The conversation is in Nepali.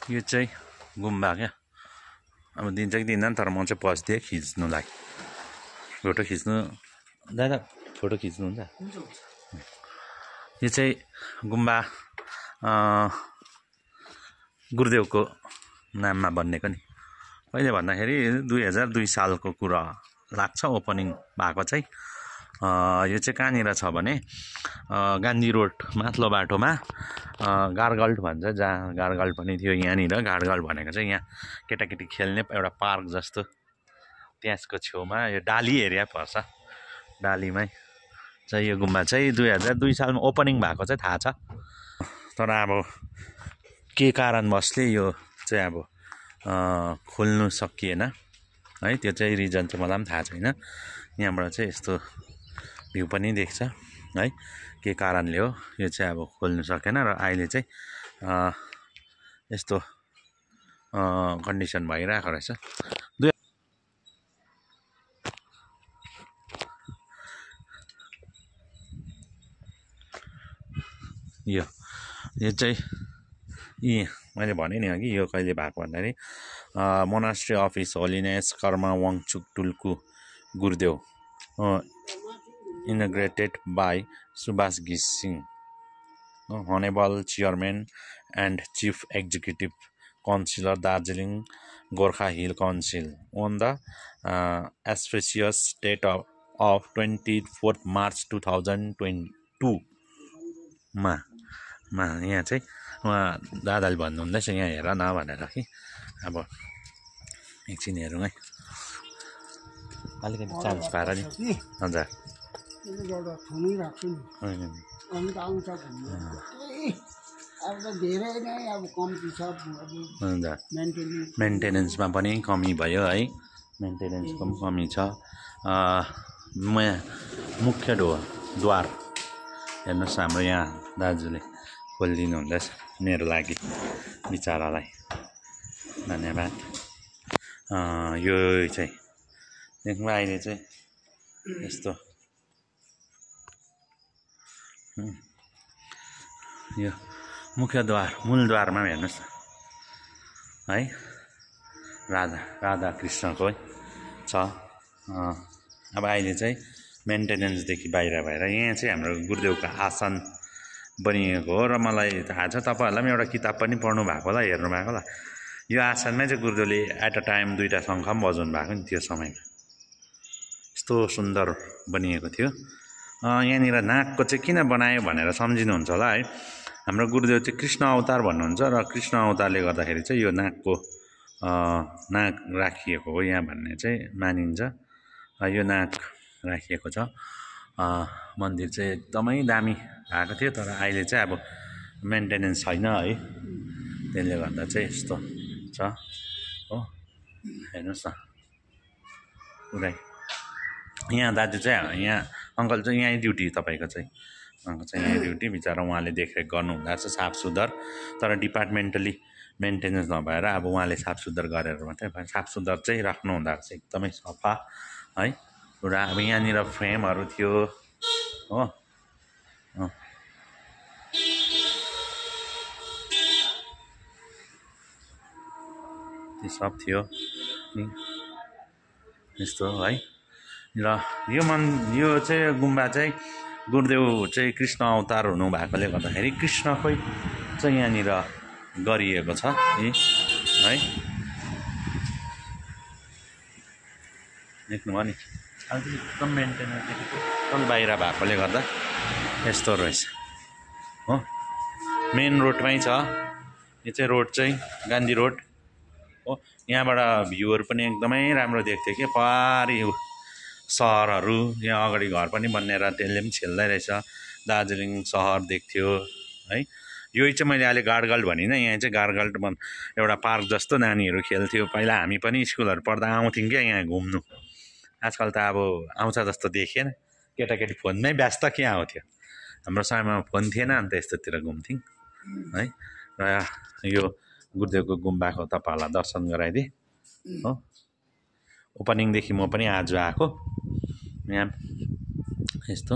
यो चाहिँ गुम्बा क्या अब दिन्छ कि दिँदैन तर म चाहिँ पस्थेँ खिच्नुलाई फोटो खिच्नु दादा फोटो खिच्नुहुन्छ यो चाहिँ गुम्बा गुरुदेवको नाममा बन्नेको नि कहिले भन्दाखेरि 2002 सालको कुरा लाग्छ ओपनिङ भएको चाहिँ यो चाहिँ कहाँनिर छ भने गान्धी रोड माथिल्लो बाटोमा गारगल्ट भन्छ जहाँ गारगल्ट पनि थियो यहाँनिर गारगल्ट भनेको चाहिँ यहाँ केटाकेटी खेल्ने एउटा पार्क जस्तो त्यसको छेउमा यो डाली एरिया पर्छ डालीमै चाहिँ यो गुम्बा चाहिँ 2002 सालमा ओपनिङ भएको चाहिँ थाहा छ तर अब के कारणवशले यो चाहिँ अब खोल्नु सकिएन है त्यो चाहिँ रिजन चाहिँ मलाई पनि थाहा छैन यहाँबाट चाहिँ यस्तो भ्यू पनि देख्छ है के कारणले हो यो चाहिँ अब खोल्नु सकेन र अहिले चाहिँ यस्तो कन्डिसन भइरहेको रहेछ यो चाहिँ मैले भने नि अघि यो कहिले भएको भन्दाखेरि monastery of his holiness Karma Wangchuk Tulku Gurudev inaugurated by Subhash Ghishing, Honorable Chairman and Chief Executive Councillor, Darjeeling Gorkha Hill Council, on the auspicious date of 24th March 2022 मा यहाँ चाहिँ उहाँ दादाले भन्नुहुँदैछ यहाँ हेर न भनेर कि अब एकछिन हेरौँ है अलिकति चान्स पाएर नि हजुर मेन्टेनेन्समा पनि कमी भयो है मेन्टेनेन्सको पनि कमी छ मुख्य द्वार हेर्नुहोस् हाम्रो यहाँ दाजुले खोलिदिनु हुँदैछ मेरो लागि बिचरालाई धन्यवाद यो चाहिँ देख्नु अहिले चाहिँ यस्तो यो मुख्यद्वार मूलद्वारमा हेर्नुहोस् है राधा कृष्णको छ अब अहिले चाहिँ मेन्टेनेन्सदेखि बाहिर भएर यहाँ चाहिँ हाम्रो गुरुदेवको आसन बनिएको हो र मलाई थाहा छ तपाईँहरूलाई पनि एउटा किताब पनि पढ्नु भएको होला हेर्नु भएको होला यो आसनमै चाहिँ गुरुदेवले एट अ टाइम 2टा शङ्ख पनि बजाउनु भएको नि त्यो समयमा यस्तो सुन्दर बनिएको थियो यहाँनिर नाकको चाहिँ किन बनायो भनेर सम्झिनुहुन्छ होला है हाम्रो गुरुदेव चाहिँ कृष्ण अवतार भन्नुहुन्छ र कृष्ण अवतारले गर्दाखेरि चाहिँ यो नाकको नाक राखिएको हो यहाँ भन्ने चाहिँ मानिन्छ यो नाक राखिएको छ मन्दिर चाहिँ एकदमै दामी भएको थियो तर अहिले चाहिँ अब मेन्टेनेन्स छैन है त्यसले गर्दा चाहिँ यस्तो छ हो हेर्नुहोस् न पुरै यहाँ दाजु चाहिँ यहाँ अङ्कल चाहिँ यहीँ ड्युटी तपाईँको चाहिँ यहीँ ड्युटी बिचरा उहाँले देखरेख गर्नुहुँदो रहेछ साफ सुधार तर डिपार्टमेन्टली मेन्टेनेन्स नभएर अब उहाँले साफ सुधार गरेर मात्रै साफ सुधार चाहिँ राख्नु हुँदो रहेछ एकदमै सफा है पुरा अब यहाँनिर फ्रेमहरू थियो हो त्यो सब थियो यस्तो है र यो चाहिँ गुम्बा चाहिँ गुरुदेव चाहिँ कृष्ण अवतार हुनु भएकोले गर्दाखेरि कृष्णकै चाहिँ यहाँनिर गरिएको छ है देख्नुभयो नि एकदम मेन्टेनेन्सदेखि टोटल बाहिर भएकोले गर्दा यस्तो रहेछ हो मेन रोडमै छ यो चाहिँ रोड चाहिँ गान्धी रोड हो यहाँबाट भ्यूहरू पनि एकदमै राम्रो देख्थ्यो कि पारी सहरहरू यहाँ अगाडि घर पनि बनेर त्यसले पनि छेल्दै रहेछ दार्जिलिङ सहर देख्थ्यो है यो चाहिँ मैले अहिले गारगल्ट भनिनँ यहाँ चाहिँ गारगल्ट एउटा पार्क जस्तो नानीहरू खेल्थ्यो पहिला हामी पनि स्कुलहरू पढ्दा आउँथ्यौँ क्या यहाँ घुम्नु आजकल त अब आउँछ जस्तो देखिएन केटाकेटी फोनमै व्यस्त के आउँथ्यो हाम्रो समयमा फोन थिएन अन्त यस्तोतिर घुम्थ्यौँ है र यो गुरुदेवको गुम्बाको तपाईँहरूलाई दर्शन गराइदिएँ हो ओपनिङदेखि म पनि आज आएको यहाँ यस्तो